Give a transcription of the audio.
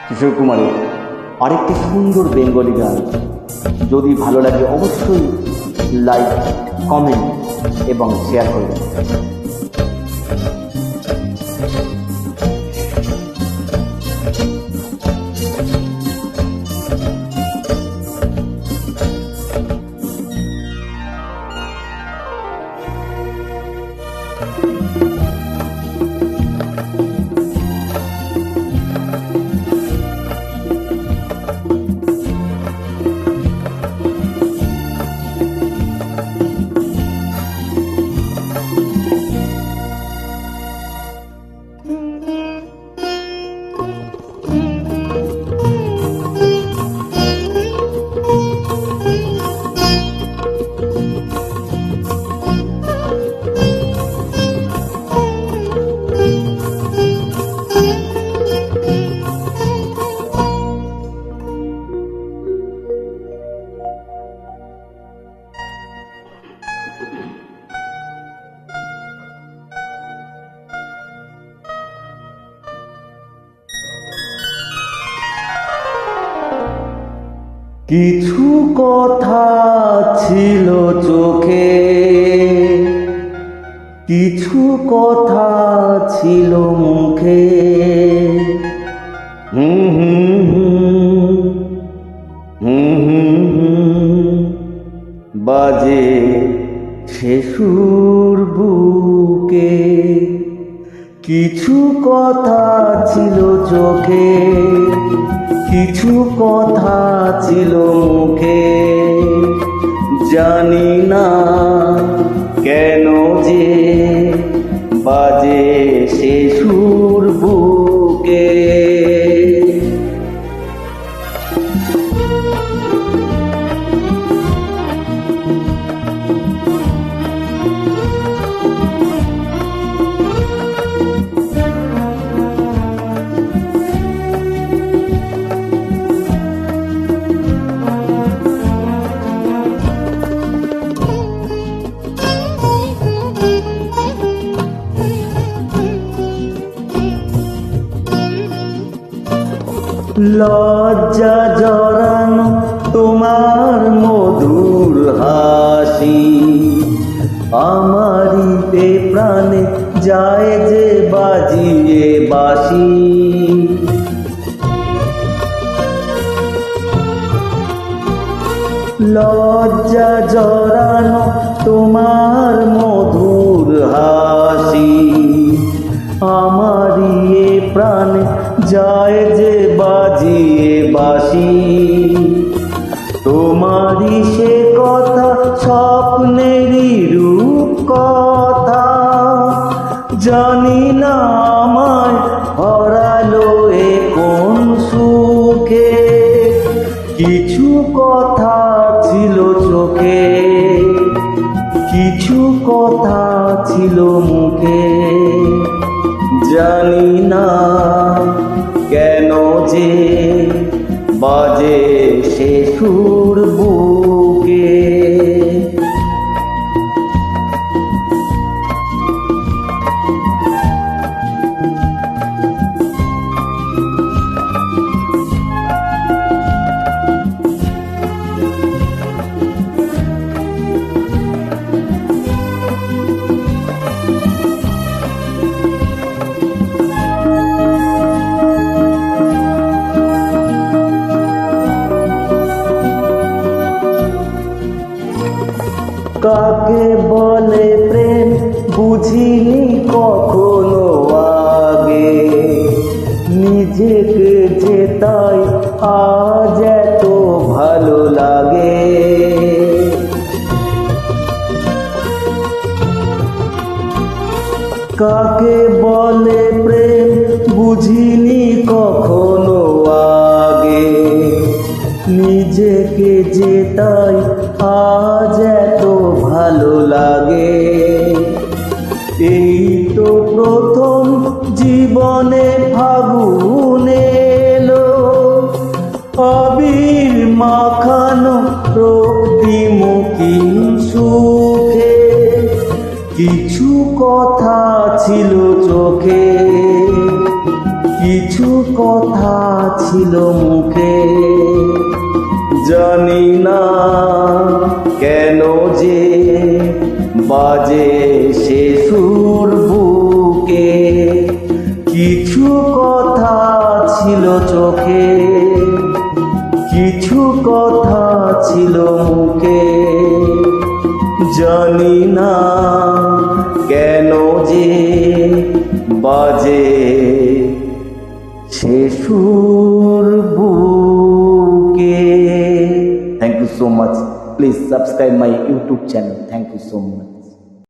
কিশোর কুমারের আরেকটি সুন্দর বেঙ্গলি গান। যদি ভালো লাগে অবশ্যই লাইক, কমেন্ট এবং শেয়ার করবেন। কিছু কথা ছিল চোখে, কিছু কথা ছিল মুখে, বাজে শেষুর বুকে। কিছু কথা ছিল চোখে, কিছু কথা ছিল মুখে, জানি না কেন যে বাজে সে সুর বুকে। লজ্জা জড়ানো তোমার মধুর হাসি, আমারিতে প্রাণে যায় যে বাজিয়ে বাঁশি। লজ্জা জড়ানো তোমার মধুর হাসি, আমারি এ প্রাণে যায় যে বাজিয়ে বাঁশি। তোমারই সে কথা স্বপ্নেরই রূপ কথা, জানি না আমায় হারালো এ কোন সুখে। কিছু কথা ছিল চোখে, কিছু কথা ছিল মুখে, জানি না কেন যে বাজে সে সুর বুকে। কাকে বলে প্রেম বুঝিনি কখনো আগে, নিজেকে যে তাই আজ এত ভালো লাগে। কাকে বলে প্রেম বুঝিনি কখনো আগে, নিজেকে যে তাই আজ এত ভালো লাগে। এই তো প্রথম জীবনে ফাগুন এলো, আবির মাখানো রক্তিমুখী সুখে। কিছু কথা ছিল চোখে, কিছু কিছু কথা ছিল মুখে, জানি না কেন যে বাজে সে সুর বুকে। কিছু কথা ছিল চোখে, কিছু কথা ছিল মুখে, জানি না কেন যে বাজে সে সুর বুকে। Thank you so much. Please subscribe my YouTube channel. Thank you so much.